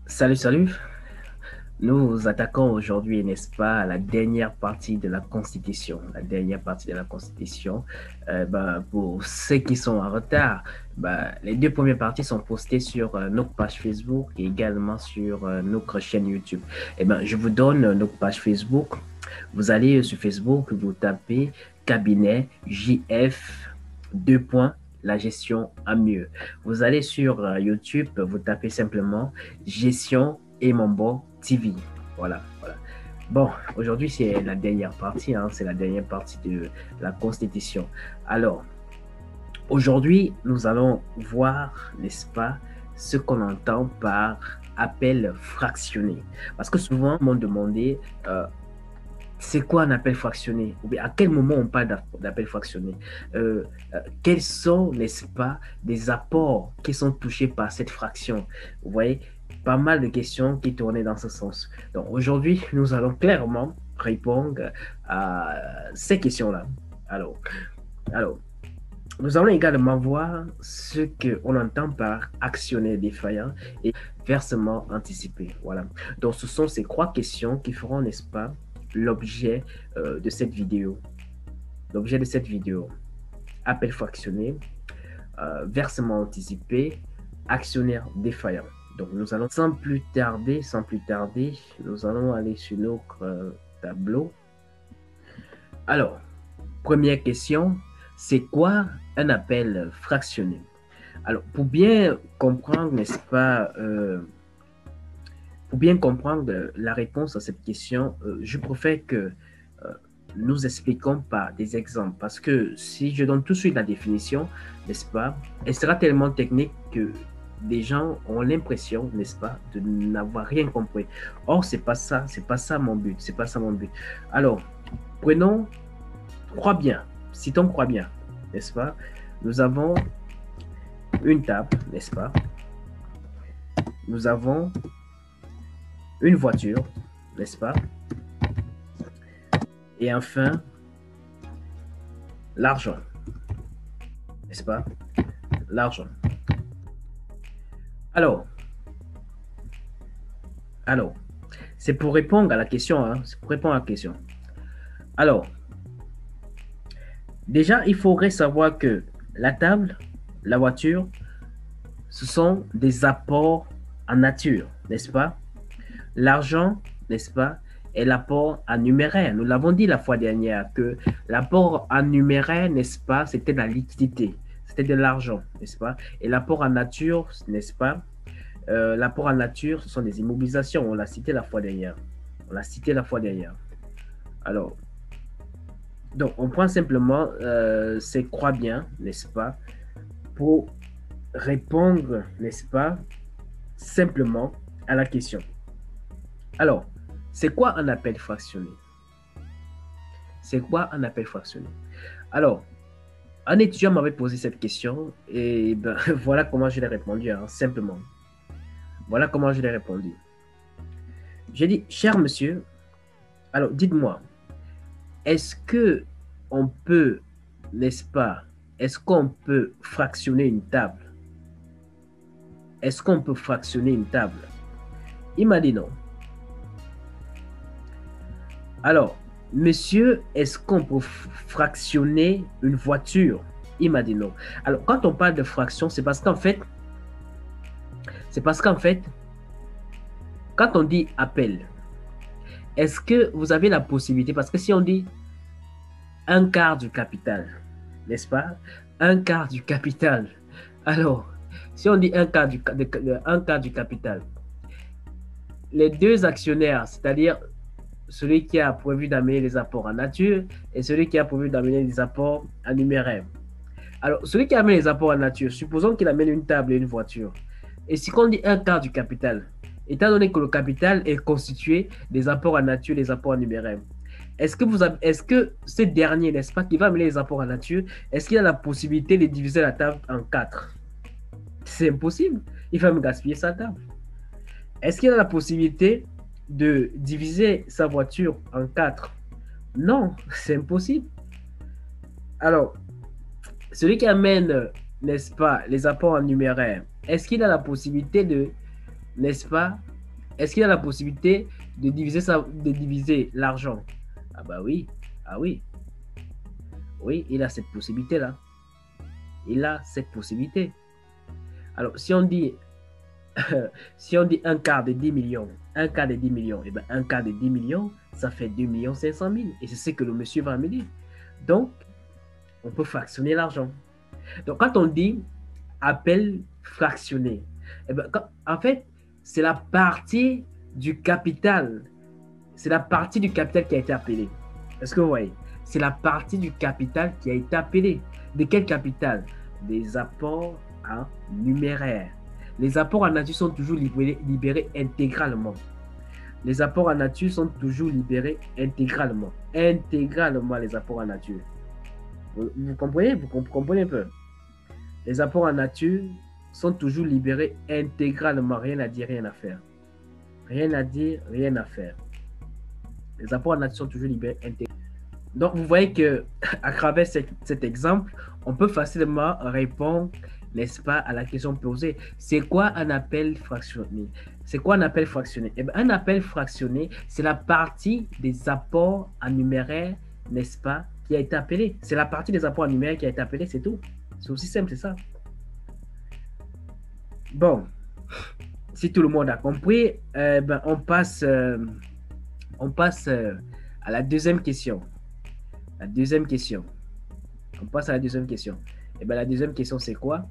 Salut, salut. Nous attaquons aujourd'hui, n'est-ce pas, la dernière partie de la Constitution. La dernière partie de la Constitution. Pour ceux qui sont en retard, les deux premières parties sont postées sur notre page Facebook et également sur notre chaîne YouTube. Je vous donne notre page Facebook. Vous allez sur Facebook, vous tapez cabinet JF 2 points, la gestion à mieux. Vous allez sur YouTube, vous tapez simplement gestion et Mambo TV. Voilà, voilà. Bon, aujourd'hui, c'est la dernière partie, hein, c'est la dernière partie de la Constitution. Alors, aujourd'hui, nous allons voir, n'est-ce pas, ce qu'on entend par appel fractionné. Parce que souvent, on m'a demandé, c'est quoi un appel fractionné? Ou bien à quel moment on parle d'appel fractionné? Quels sont, n'est-ce pas, des apports qui sont touchés par cette fraction? Vous voyez, pas mal de questions qui tournaient dans ce sens. Donc aujourd'hui, nous allons clairement répondre à ces questions-là. Alors, alors, nous allons également voir ce qu'on entend par actionnaire défaillant et versement anticipé. Voilà. Donc, ce sont ces trois questions qui feront, n'est-ce pas, l'objet de cette vidéo. L'objet de cette vidéo. Appel fractionné, versement anticipé, actionnaire défaillant. Donc, nous allons, sans plus tarder, nous allons aller sur notre tableau. Alors, première question, c'est quoi un appel fractionné? Alors, pour bien comprendre, n'est-ce pas, pour bien comprendre la réponse à cette question, je préfère que nous expliquons par des exemples. Parce que si je donne tout de suite la définition, n'est-ce pas, elle sera tellement technique que des gens ont l'impression, n'est-ce pas, de n'avoir rien compris. Or, c'est pas ça mon but, c'est pas ça mon but. Alors, prenons, crois bien, citons crois bien, n'est-ce pas, nous avons une table, n'est-ce pas, nous avons une voiture, n'est-ce pas, et enfin, l'argent, n'est-ce pas, l'argent. Alors, alors, c'est pour répondre à la question, hein, c'est pour répondre à la question. Alors, déjà, il faudrait savoir que la table, la voiture, ce sont des apports en nature, n'est-ce pas? L'argent, n'est-ce pas, est l'apport en numéraire. Nous l'avons dit la fois dernière que l'apport en numéraire, n'est-ce pas, c'était de la liquidité, c'était de l'argent, n'est-ce pas? Et l'apport en nature, n'est-ce pas? L'apport en nature, ce sont des immobilisations. On l'a cité la fois dernière. On l'a cité la fois dernière. Alors, donc, on prend simplement ces croix bien, n'est-ce pas, pour répondre, n'est-ce pas, simplement à la question. Alors, c'est quoi un appel fractionné? C'est quoi un appel fractionné? Alors, un étudiant m'avait posé cette question et ben, voilà comment je l'ai répondu, hein, simplement. Voilà comment je l'ai répondu. J'ai dit, cher monsieur, alors dites-moi, est-ce que on peut, n'est-ce pas, est-ce qu'on peut fractionner une table? Est-ce qu'on peut fractionner une table? Il m'a dit non. Alors, monsieur, est-ce qu'on peut fractionner une voiture? Il m'a dit non. Alors, quand on parle de fraction, c'est parce qu'en fait, quand on dit appel, est-ce que vous avez la possibilité, parce que si on dit un quart du capital, n'est-ce pas? Un quart du capital. Alors, si on dit un quart du capital, les deux actionnaires, c'est-à-dire celui qui a prévu d'amener les apports en nature et celui qui a prévu d'amener les apports en numéraire. Alors, celui qui amène les apports en nature, supposons qu'il amène une table et une voiture. Et si on dit un quart du capital, étant donné que le capital est constitué des apports en nature et des apports en numéraire, est-ce que ce dernier, n'est-ce pas, qui va amener les apports en nature, est-ce qu'il a la possibilité de diviser la table en quatre? C'est impossible. Il va me gaspiller sa table. Est-ce qu'il a la possibilité de diviser sa voiture en quatre? Non, c'est impossible. Alors, celui qui amène, n'est-ce pas, les apports en numéraire, est-ce qu'il a la possibilité de, n'est-ce pas, Est-ce qu'il a la possibilité de diviser de diviser l'argent? Ah bah oui, ah oui, oui, il a cette possibilité-là. Il a cette possibilité. Alors, si on dit si on dit un quart de 10 millions, un quart de 10 millions, et bien un quart de 10 millions, ça fait 2 500 000. Et c'est ce que le monsieur va me dire. Donc, on peut fractionner l'argent. Donc, quand on dit appel fractionné, eh ben, en fait, c'est la partie du capital. C'est la partie du capital qui a été appelée. Est-ce que vous voyez? C'est la partie du capital qui a été appelée. De quel capital? Des apports en numéraire. Les apports en nature sont toujours libérés intégralement. Les apports en nature sont toujours libérés intégralement. Intégralement, les apports en nature. Vous comprenez? Vous comprenez un peu? Les apports en nature sont toujours libérés intégralement. Rien à dire, rien à faire. Rien à dire, rien à faire. Les apports en nature sont toujours libérés intégralement. Donc, vous voyez que à travers cet exemple, on peut facilement répondre, n'est-ce pas, à la question posée. C'est quoi un appel fractionné? C'est quoi un appel fractionné? Eh bien, un appel fractionné, c'est la partie des apports en numéraire, n'est-ce pas, qui a été appelée. C'est la partie des apports en numéraire qui a été appelée, c'est tout. C'est aussi simple, c'est ça. Bon, si tout le monde a compris, ben, on passe à la deuxième question. La deuxième question. On passe à la deuxième question. Et bien, la deuxième question, c'est quoi?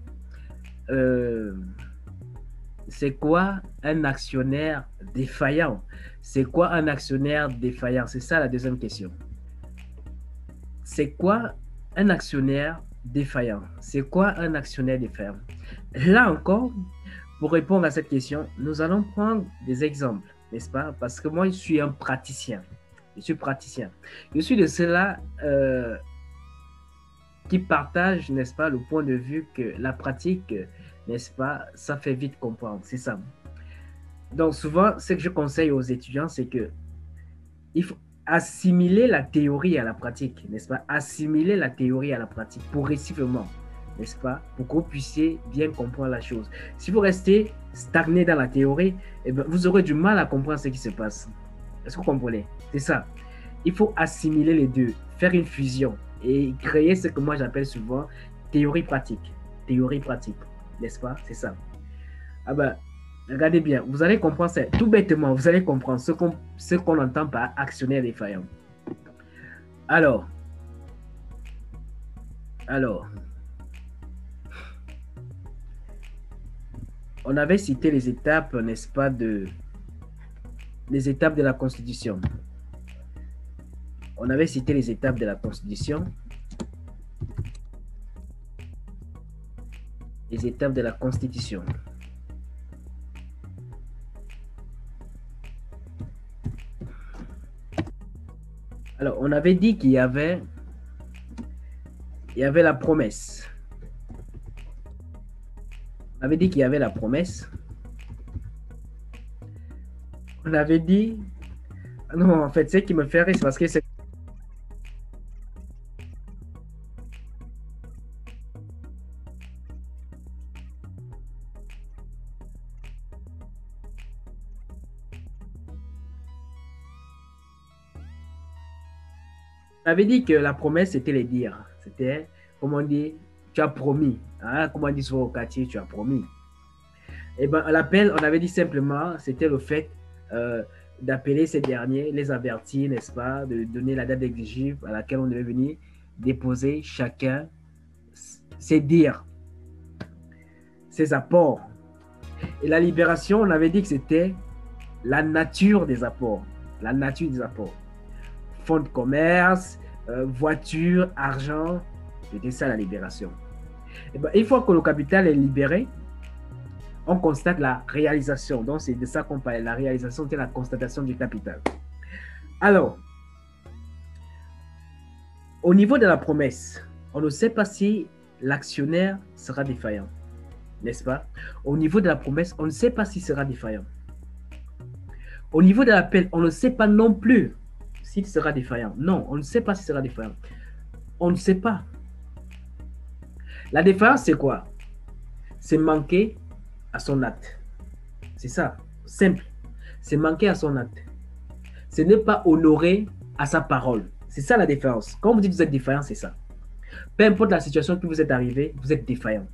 C'est quoi un actionnaire défaillant? C'est quoi un actionnaire défaillant? C'est ça la deuxième question. C'est quoi un actionnaire défaillant? C'est quoi un actionnaire défaillant? Là encore, pour répondre à cette question, nous allons prendre des exemples, n'est-ce pas? Parce que moi, je suis un praticien. Je suis praticien. Je suis de ceux-là qui partagent, n'est-ce pas, le point de vue que la pratique, n'est-ce pas, ça fait vite comprendre. C'est ça. Donc, souvent, ce que je conseille aux étudiants, c'est que il faut assimiler la théorie à la pratique, n'est-ce pas? Assimiler la théorie à la pratique progressivement, n'est-ce pas? Pour que vous puissiez bien comprendre la chose. Si vous restez stagné dans la théorie, eh bien, vous aurez du mal à comprendre ce qui se passe. Est-ce que vous comprenez? C'est ça. Il faut assimiler les deux, faire une fusion et créer ce que moi j'appelle souvent théorie pratique. Théorie pratique, n'est-ce pas? C'est ça. Ah ben, regardez bien, vous allez comprendre ça. Tout bêtement, vous allez comprendre ce qu'on entend par actionnaire défaillant. Alors, on avait cité les étapes, n'est-ce pas, les étapes de la Constitution. On avait cité les étapes de la Constitution. Les étapes de la Constitution. Alors, on avait dit qu'il y avait la promesse. On avait dit qu'il y avait la promesse. On avait dit... Non, en fait, ce qui me fait rire, c'est parce que c'est... On avait dit que la promesse, c'était les dires. C'était, comme on dit, tu as promis. Hein? Comme on dit souvent au quartier, tu as promis. Et bien, l'appel, on avait dit simplement, c'était le fait d'appeler ces derniers, les avertir, n'est-ce pas, de donner la date exigible à laquelle on devait venir déposer chacun ses dires, ses apports. Et la libération, on avait dit que c'était la nature des apports. La nature des apports. Fonds de commerce, voiture, argent, c'était ça la libération. Et ben, une fois que le capital est libéré, on constate la réalisation. Donc, c'est de ça qu'on parle. La réalisation, c'est la constatation du capital. Alors, au niveau de la promesse, on ne sait pas si l'actionnaire sera défaillant. N'est-ce pas? Au niveau de la promesse, on ne sait pas s'il sera défaillant. Au niveau de l'appel, on ne sait pas non plus s'il sera défaillant. Non, on ne sait pas s'il sera défaillant. On ne sait pas. La défaillance, c'est quoi? C'est manquer à son acte. C'est ça, simple. c'est manquer à son acte. Ce n'est pas honorer à sa parole. C'est ça la différence. Quand vous dites que vous êtes défaillant, c'est ça. Peu importe la situation que vous êtes arrivé, vous êtes défaillant.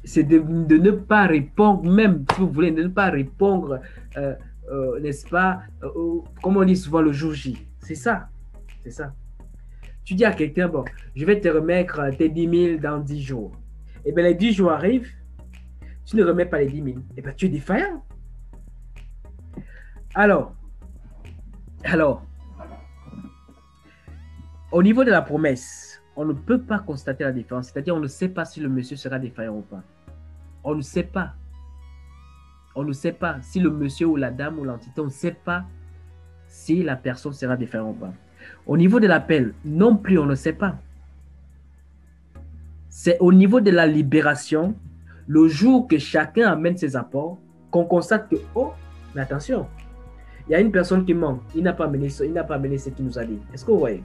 C'est de ne pas répondre, même si vous voulez, de ne pas répondre, n'est-ce pas, comme on dit souvent le jour J. C'est ça. C'est ça. Tu dis à quelqu'un, bon, je vais te remettre tes 10 000 dans 10 jours. Et bien, les 10 jours arrivent, tu ne remets pas les 10 000. Et bien, tu es défaillant. Alors, au niveau de la promesse, on ne peut pas constater la différence. C'est-à-dire, on ne sait pas si le monsieur sera défaillant ou pas. On ne sait pas. On ne sait pas si le monsieur ou la dame ou l'entité, on ne sait pas si la personne sera défaillante ou pas. Au niveau de l'appel, non plus, on ne sait pas. C'est au niveau de la libération, le jour que chacun amène ses apports, qu'on constate que, oh, mais attention, il y a une personne qui manque, il n'a pas amené ce qu'il nous a dit. Est-ce que vous voyez?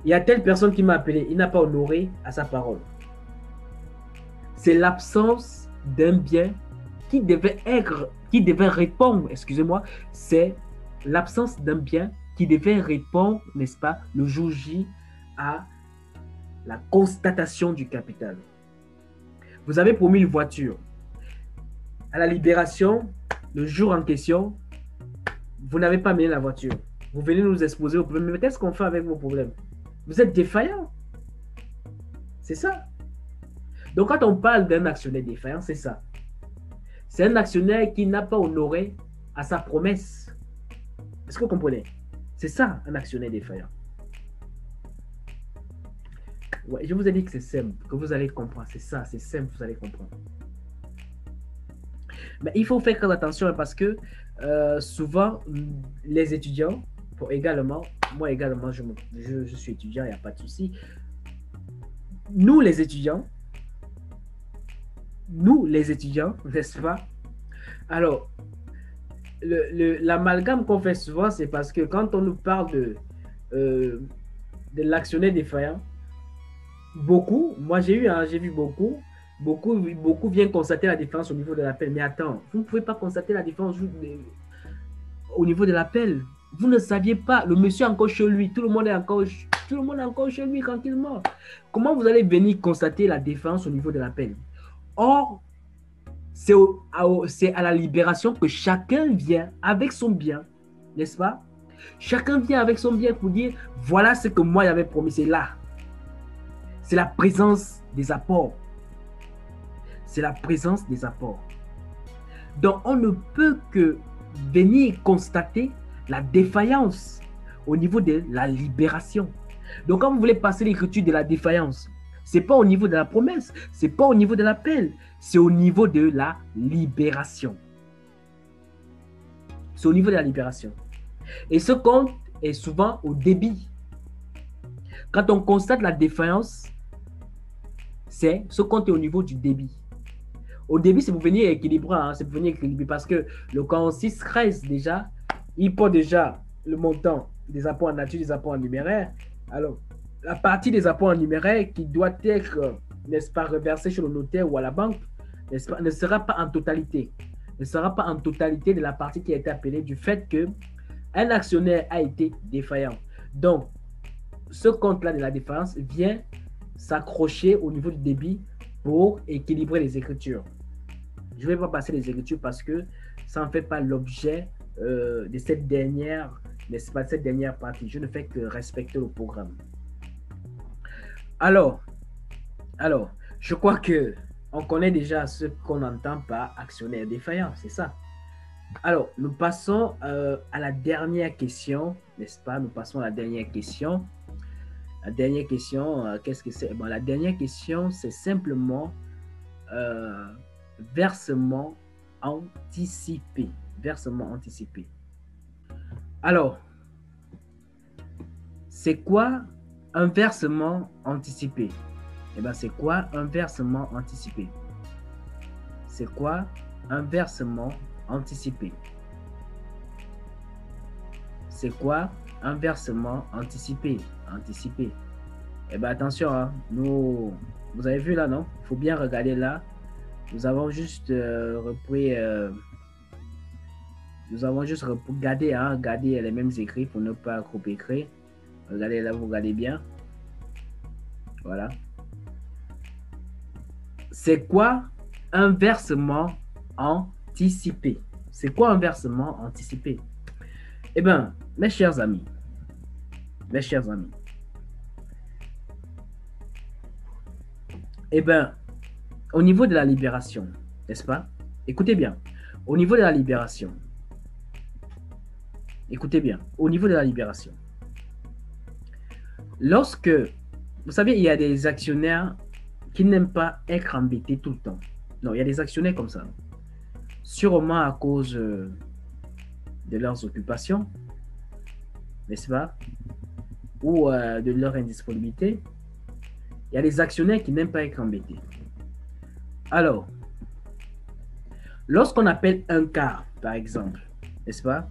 Il y a telle personne qui m'a appelé, il n'a pas honoré à sa parole. C'est l'absence d'un bien qui devait répondre, excusez-moi, c'est l'absence d'un bien qui devait répondre, n'est-ce pas, le jour J à la constatation du capital. Vous avez promis une voiture. À la libération, le jour en question, vous n'avez pas amené la voiture. Vous venez nous exposer vos problèmes. Mais qu'est-ce qu'on fait avec vos problèmes? Vous êtes défaillant. C'est ça. Donc, quand on parle d'un actionnaire défaillant, c'est ça. C'est un actionnaire qui n'a pas honoré à sa promesse. Est-ce que vous comprenez? C'est ça, un actionnaire défaillant. Ouais, je vous ai dit que c'est simple, que vous allez comprendre. C'est ça, c'est simple, vous allez comprendre. Mais il faut faire très attention parce que souvent, les étudiants, moi également, je suis étudiant, il n'y a pas de souci. Nous, les étudiants, n'est-ce pas? Alors, l'amalgame qu'on fait souvent, c'est parce que quand on nous parle de l'actionnaire défaillant, moi j'ai vu beaucoup viennent constater la différence au niveau de l'appel. Mais attends, vous ne pouvez pas constater la différence au niveau de l'appel. Vous ne saviez pas, le monsieur est encore chez lui, tout le monde est encore chez lui tranquillement. Comment vous allez venir constater la différence au niveau de l'appel? Or, c'est à la libération que chacun vient avec son bien, n'est-ce pas? Chacun vient avec son bien pour dire, voilà ce que moi j'avais promis, c'est là. C'est la présence des apports. C'est la présence des apports. Donc, on ne peut que venir constater la défaillance au niveau de la libération. Donc, quand vous voulez passer l'écriture de la défaillance, ce n'est pas au niveau de la promesse, ce n'est pas au niveau de l'appel, c'est au niveau de la libération. C'est au niveau de la libération. Et ce compte est souvent au débit. Quand on constate la défaillance, ce compte est au niveau du débit. Au débit, c'est pour venir équilibrer, c'est pour venir équilibrer parce que le compte 613 déjà, il porte déjà le montant des apports en nature, des apports en numéraire. Alors, la partie des apports en numéraire qui doit être, n'est-ce pas, reversée chez le notaire ou à la banque, n'est-ce pas, ne sera pas en totalité. Ne sera pas en totalité de la partie qui a été appelée du fait qu'un actionnaire a été défaillant. Donc, ce compte-là de la défaillance vient s'accrocher au niveau du débit pour équilibrer les écritures. Je ne vais pas passer les écritures parce que ça ne fait pas l'objet de cette dernière, n'est-ce pas, cette dernière partie. Je ne fais que respecter le programme. Alors, je crois que on connaît déjà ce qu'on entend par actionnaire défaillant, c'est ça. Alors, nous passons à la dernière question, n'est-ce pas? Nous passons à la dernière question. La dernière question, qu'est-ce que c'est? Bon, la dernière question, c'est simplement versement anticipé. Versement anticipé. Alors, c'est quoi un versement anticipé? Eh bien, c'est quoi un versement anticipé? C'est quoi un versement anticipé? C'est quoi un versement anticipé? Anticipé. Eh bien, attention, hein, vous avez vu là, non? Il faut bien regarder là. Nous avons juste repris, nous avons juste gardé, hein, gardé les mêmes écrits pour ne pas copier-écrire. Regardez là, vous regardez bien. Voilà. C'est quoi un versement anticipé? C'est quoi un versement anticipé? Eh bien, mes chers amis, eh bien, au niveau de la libération, n'est-ce pas? Écoutez bien, au niveau de la libération, écoutez bien, au niveau de la libération, lorsque, vous savez, il y a des actionnaires qui n'aiment pas être embêtés tout le temps. Non, il y a des actionnaires comme ça. Sûrement à cause de leurs occupations, n'est-ce pas? Ou de leur indisponibilité. Il y a des actionnaires qui n'aiment pas être embêtés. Alors, lorsqu'on appelle un cas, par exemple, n'est-ce pas?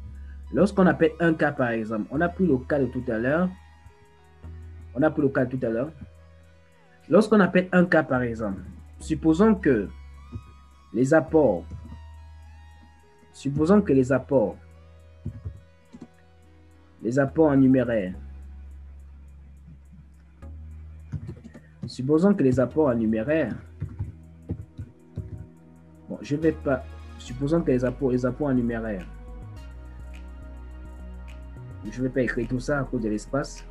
Lorsqu'on appelle un cas, par exemple, on a pris le cas de tout à l'heure. Lorsqu'on appelle un cas, par exemple, supposons que les apports en numéraire, bon, je ne vais pas, supposons que les apports en numéraire, je ne vais pas écrire tout ça à cause de l'espace,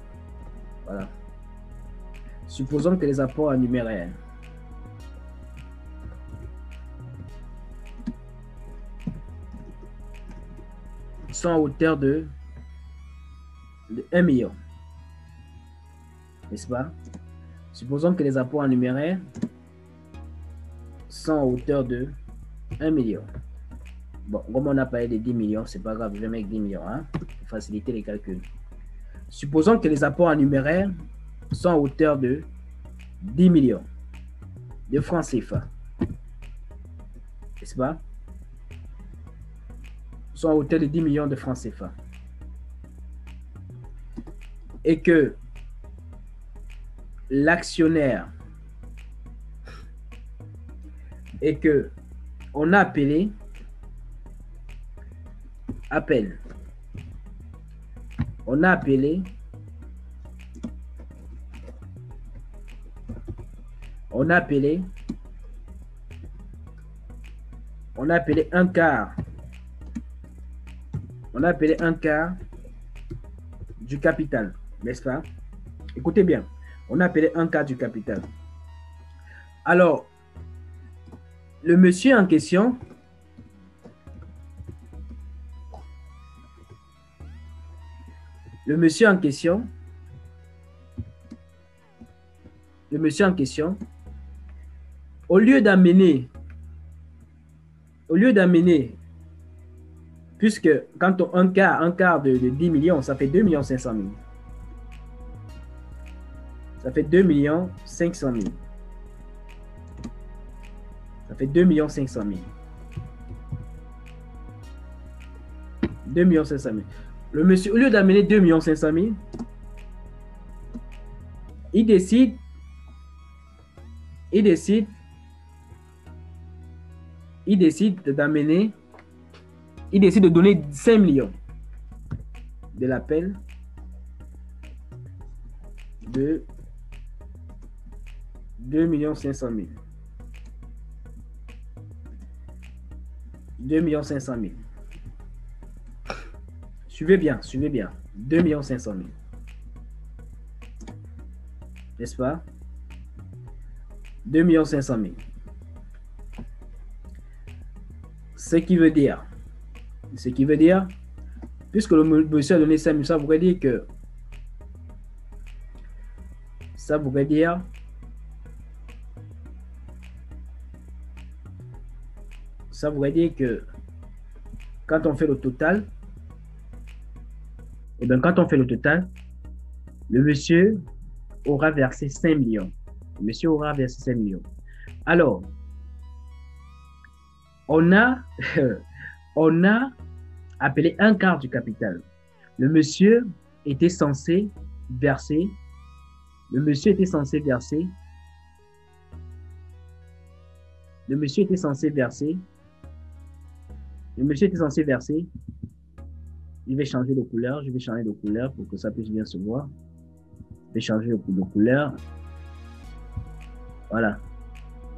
voilà. Supposons que les apports en numéraire sont à hauteur de 1 million, n'est-ce pas? Supposons que les apports en numéraire sont à hauteur de 1 million. Bon, comme on a parlé de 10 millions, c'est pas grave, je vais mettre 10 millions, hein, pour faciliter les calculs. Supposons que les apports en numéraire sont à hauteur de 10 millions de francs CFA, n'est-ce pas? Sont à hauteur de 10 millions de francs CFA. Et que l'actionnaire on a appelé un quart du capital, n'est-ce pas? Écoutez bien, on a appelé un quart du capital. Alors, le monsieur en question au lieu d'amener, puisque quand on un quart de 10 millions, ça fait 2 500 000. Ça fait 2 500 000. Ça fait 2 500 000. 2 500 000. Le monsieur, au lieu d'amener 2 500 000, il décide de donner 5 millions de l'appel de 2 500 000. 2 500 000. Suivez bien. 2 500 000. N'est-ce pas? 2 500 000. Ce qui veut dire, puisque le monsieur a donné 5 000, ça voudrait dire que quand on fait le total, le monsieur aura versé 5 millions. Alors, on a appelé un quart du capital. Le monsieur était censé verser 1 Le monsieur était censé verser. Le monsieur était censé verser. Je vais changer de couleur. Je vais changer de couleur pour que ça puisse bien se voir. Je vais changer de couleur. Voilà.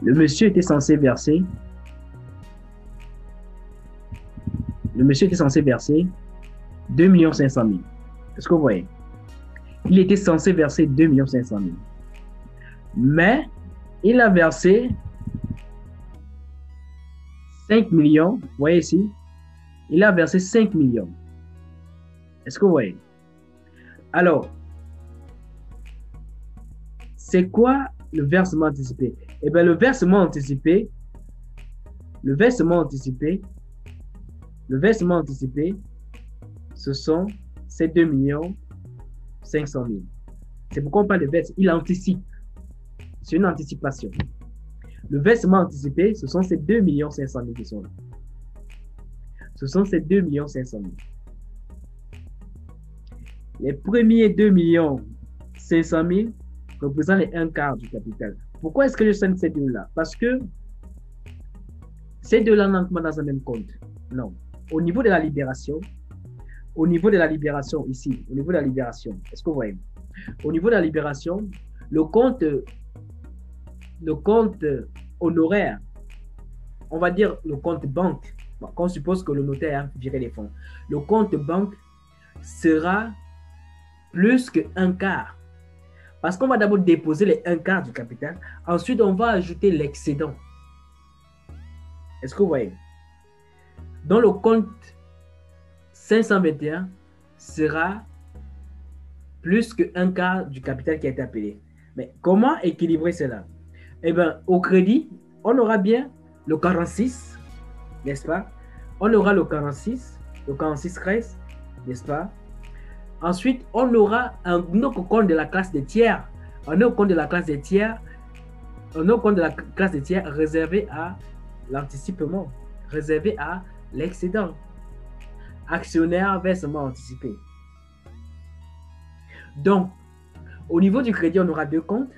Le monsieur était censé verser. Le monsieur était censé verser 2 500 000. Est-ce que vous voyez? Il était censé verser 2 500 000. Mais il a versé 5 millions. Vous voyez ici? Il a versé 5 millions. Est-ce que vous voyez? Alors, c'est quoi le versement anticipé? Eh bien, le versement anticipé, ce sont ces 2 500 000. C'est pourquoi on parle de versement. Il anticipe. C'est une anticipation. Le versement anticipé, ce sont ces 2 500 000 qui sont là. Ce sont ces 2 500 000. Les premiers 2 500 000 représentent les 1/4 du capital. Pourquoi est-ce que je sens ces deux-là? Parce que ces deux-là n'entrent pas dans un même compte. Non. Au niveau de la libération, ici, au niveau de la libération, est-ce que vous voyez? Au niveau de la libération, le compte honoraire, on va dire le compte banque, quand on suppose que le notaire a viré les fonds, le compte banque sera plus que 1/4. Parce qu'on va d'abord déposer les 1/4 du capital, ensuite on va ajouter l'excédent. Est-ce que vous voyez? Dans le compte 521 sera plus que 1/4 du capital qui a été appelé. Mais comment équilibrer cela? Eh bien, au crédit, on aura bien le 46, n'est-ce pas? On aura le 46 reste, n'est-ce pas? Ensuite, on aura un autre compte de la classe des tiers. Un autre compte de la classe des tiers réservé à l'anticipement, réservé à l'excédent. Actionnaire, versement anticipé. Donc, au niveau du crédit, on aura deux comptes.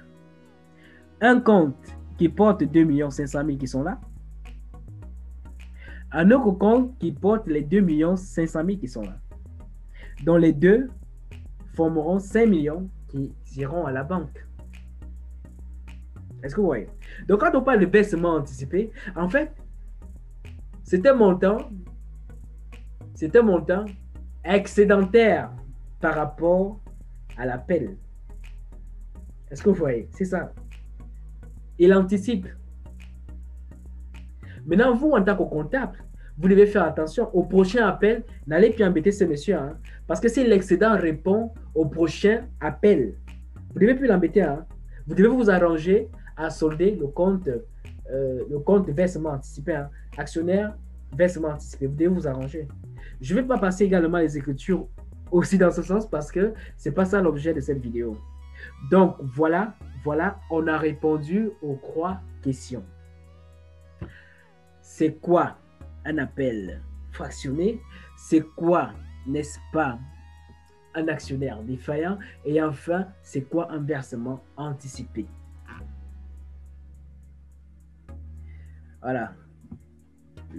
Un compte qui porte 2 500 000 qui sont là. Un autre compte qui porte les 2 500 000 qui sont là. Dont les deux formeront 5 millions qui iront à la banque. Est-ce que vous voyez? Donc, quand on parle de versement anticipé, en fait, c'est un montant excédentaire par rapport à l'appel. Est-ce que vous voyez? C'est ça. Il anticipe. Maintenant, vous, en tant que comptable, vous devez faire attention au prochain appel. N'allez plus embêter ce monsieur. Hein, parce que si l'excédent répond au prochain appel, vous ne devez plus l'embêter. Hein. Vous devez vous arranger à solder le compte versement anticipé. Hein. Actionnaire, versement anticipé. Vous devez vous arranger. Je ne vais pas passer également les écritures aussi dans ce sens parce que ce n'est pas ça l'objet de cette vidéo. Donc, voilà, on a répondu aux 3 questions. C'est quoi un appel fractionné? C'est quoi, n'est-ce pas, un actionnaire défaillant? Et enfin, c'est quoi un versement anticipé? Voilà.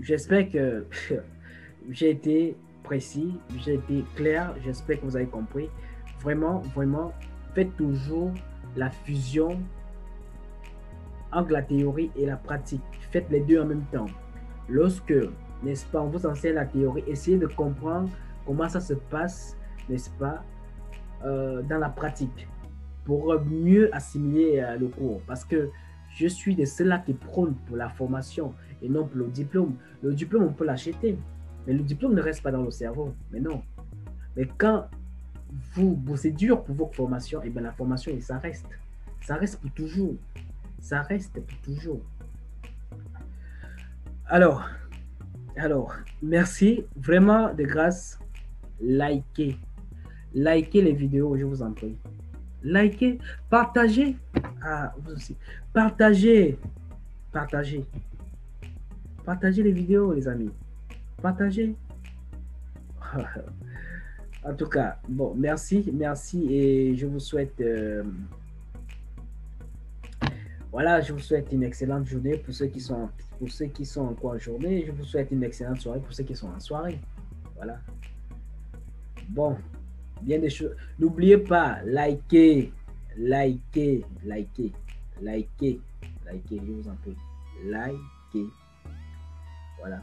J'espère que j'ai été précis, j'ai été clair. J'espère que vous avez compris. Vraiment, faites toujours la fusion entre la théorie et la pratique. Faites les deux en même temps. Lorsque, n'est-ce pas, on vous enseigne la théorie, essayez de comprendre comment ça se passe, n'est-ce pas, dans la pratique, pour mieux assimiler le cours. Parce que je suis de ceux-là qui prônent pour la formation et non pour le diplôme. Le diplôme, on peut l'acheter, mais le diplôme ne reste pas dans le cerveau. Mais non. Mais quand vous bossez dur pour votre formation, et bien la formation, ça reste. Ça reste pour toujours. Ça reste pour toujours. Alors, merci. Vraiment, de grâce, likez. Likez les vidéos, je vous en prie. Likez, partagez. Ah, vous aussi. Partagez les vidéos, les amis. Partagez. En tout cas, bon, merci et je vous souhaite Voilà, je vous souhaite une excellente journée pour ceux qui sont encore en journée. Je vous souhaite une excellente soirée pour ceux qui sont en soirée. Voilà. Bon, bien des choses. N'oubliez pas, likez, likez, likez, likez, likez, je vous en prie. Likez. Voilà.